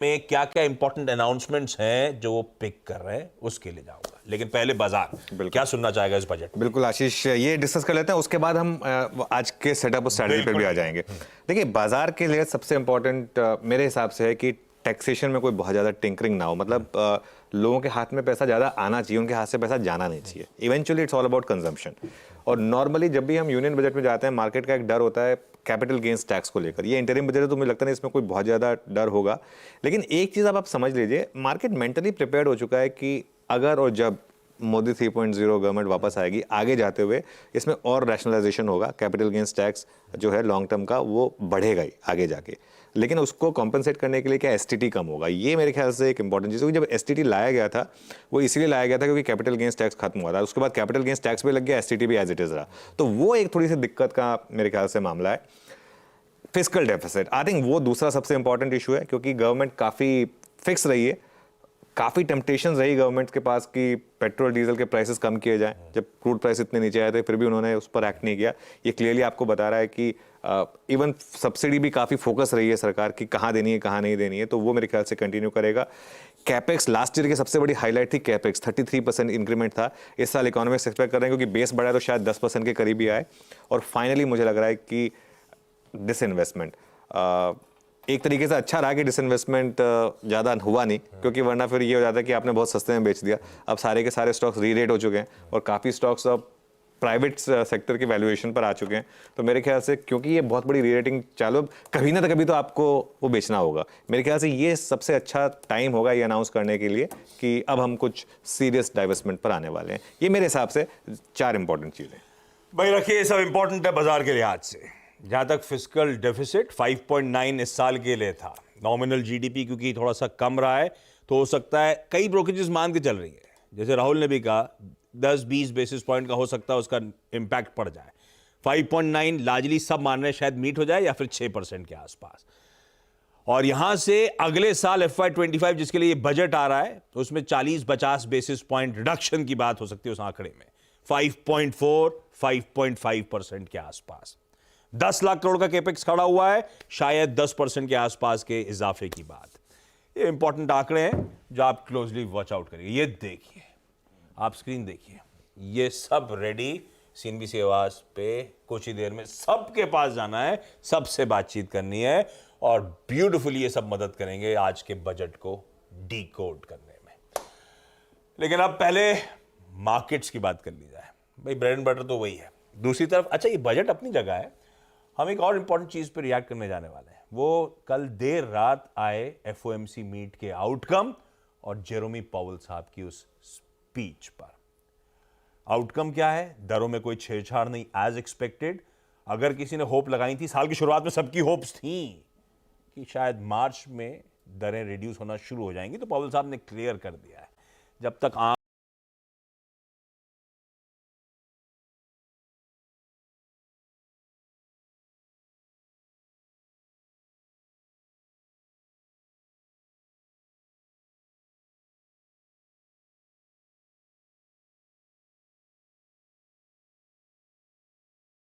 में क्या क्या इंपॉर्टेंट अनाउंसमेंट्स हैं जो वो पिक कर रहे हैं, उसके लिए जाऊंगा। लेकिन पहले बाजार, क्या सुनना चाहेगा इस बजट? बिल्कुल आशीष, ये डिस्कस कर लेते हैं, उसके बाद हम आज के सेटअप और स्ट्रैटेजी पर भी आ जाएंगे। देखिए, बाजार के लिए सबसे इंपॉर्टेंट मेरे हिसाब से है कि टैक्सेशन में कोई बहुत ज़्यादा टिंकरिंग ना हो। मतलब लोगों के हाथ में पैसा ज़्यादा आना चाहिए, उनके हाथ से पैसा जाना नहीं चाहिए। Eventually it's all about consumption. और नॉर्मली जब भी हम यूनियन बजट में जाते हैं, मार्केट का एक डर होता है कैपिटल गेंस टैक्स को लेकर। ये इंटरिम बजट है तो मुझे लगता नहीं इसमें कोई बहुत ज़्यादा डर होगा। लेकिन एक चीज़ आप समझ लीजिए, मार्केट मेंटली प्रिपेयर्ड हो चुका है कि अगर और जब मोदी 3.0 गवर्नमेंट वापस आएगी, आगे जाते हुए इसमें और रैशनलाइजेशन होगा। कैपिटल गेंस टैक्स जो है लॉन्ग टर्म का वो बढ़ेगा ही आगे जाके। लेकिन उसको कॉम्पनसेट करने के लिए क्या एसटीटी कम होगा, ये मेरे ख्याल से एक इंपॉर्टेंट चीज़ है। जब एसटीटी लाया गया था वो इसीलिए लाया गया था क्योंकि कैपिटल गेंस टैक्स खत्म हुआ था। उसके बाद कैपिटल गेंस टैक्स भी लग गया, एसटीटी भी एज इट इज़ रहा। तो वो एक थोड़ी सी दिक्कत का मेरे ख्याल से मामला है। फिस्कल डेफिसिट, आई थिंक वो दूसरा सबसे इंपॉर्टेंट इशू है, क्योंकि गवर्नमेंट काफ़ी फिक्स रही है। काफ़ी टेम्पटेशन रही गवर्नमेंट के पास कि पेट्रोल डीजल के प्राइसेस कम किए जाएं। जब क्रूड प्राइस इतने नीचे आए थे फिर भी उन्होंने उस पर एक्ट नहीं किया। ये क्लियरली आपको बता रहा है कि इवन सब्सिडी भी काफ़ी फोकस रही है सरकार की, कहाँ देनी है कहाँ नहीं देनी है। तो वो मेरे ख्याल से कंटिन्यू करेगा। कैपेक्स लास्ट ईयर की सबसे बड़ी हाईलाइट थी, कैपेक्स 33% इंक्रीमेंट था। इस साल इकोनॉमिक्स एक्सपेक्ट कर रहे हैं क्योंकि बेस बढ़ा है तो शायद 10% के करीब ही आए। और फाइनली मुझे लग रहा है कि डिसइन्वेस्टमेंट एक तरीके से अच्छा रहा कि डिसइन्वेस्टमेंट ज़्यादा हुआ नहीं, क्योंकि वरना फिर ये हो जाता है कि आपने बहुत सस्ते में बेच दिया। अब सारे के सारे स्टॉक्स री रेट हो चुके हैं और काफ़ी स्टॉक्स अब प्राइवेट सेक्टर की वैल्यूएशन पर आ चुके हैं। तो मेरे ख्याल से क्योंकि ये बहुत बड़ी री रेटिंग चालू, कभी ना कभी तो आपको वो बेचना होगा। मेरे ख्याल से ये सबसे अच्छा टाइम होगा ये अनाउंस करने के लिए कि अब हम कुछ सीरियस डाइवेस्टमेंट पर आने वाले हैं। ये मेरे हिसाब से 4 इंपॉर्टेंट चीज़ें। भाई रखिए, ये सब इंपॉर्टेंट है बाजार के लिहाज से। जहां तक फिस्कल डेफिसिट 5.9 इस साल के लिए था। नॉमिनल जीडीपी क्योंकि थोड़ा सा कम रहा है तो हो सकता है, कई ब्रोकरेजेस मान के चल रही है, जैसे राहुल ने भी कहा 10-20 बेसिस पॉइंट का हो सकता है उसका इम्पैक्ट पड़ जाए। 5.9 लार्जली सब मान रहे हैं शायद मीट हो जाए या फिर 6% के आसपास। और यहां से अगले साल FY25 जिसके लिए बजट आ रहा है तो उसमें 40-50 बेसिस पॉइंट रिडक्शन की बात हो सकती है उस आंकड़े में। 5.4-5.5% के आसपास 10 लाख करोड़ का कैपेक्स खड़ा हुआ है, शायद 10% के आसपास के इजाफे की बात। ये इंपॉर्टेंट आंकड़े हैं जो आप क्लोजली वॉच आउट करिए। ये देखिए, आप स्क्रीन देखिए, ये सब रेडी CNBC आवाज पे कुछ ही देर में सबके पास जाना है, सबसे बातचीत करनी है और ब्यूटिफुली ये सब मदद करेंगे आज के बजट को डीकोड करने में। लेकिन अब पहले मार्केट्स की बात कर ली जाए। भाई ब्रेड एंड बटर तो वही है। दूसरी तरफ अच्छा, ये बजट अपनी जगह है, हम एक और इंपॉर्टेंट चीज पर रिएक्ट करने जाने वाले हैं। वो कल देर रात आए FOMC मीट के आउटकम और जेरोमी पावेल साहब की उस स्पीच पर। आउटकम क्या है? दरों में कोई छेड़छाड़ नहीं, एज एक्सपेक्टेड। अगर किसी ने होप लगाई थी, साल की शुरुआत में सबकी होप्स थी कि शायद मार्च में दरें रिड्यूस होना शुरू हो जाएंगी, तो पावेल साहब ने क्लियर कर दिया है जब तक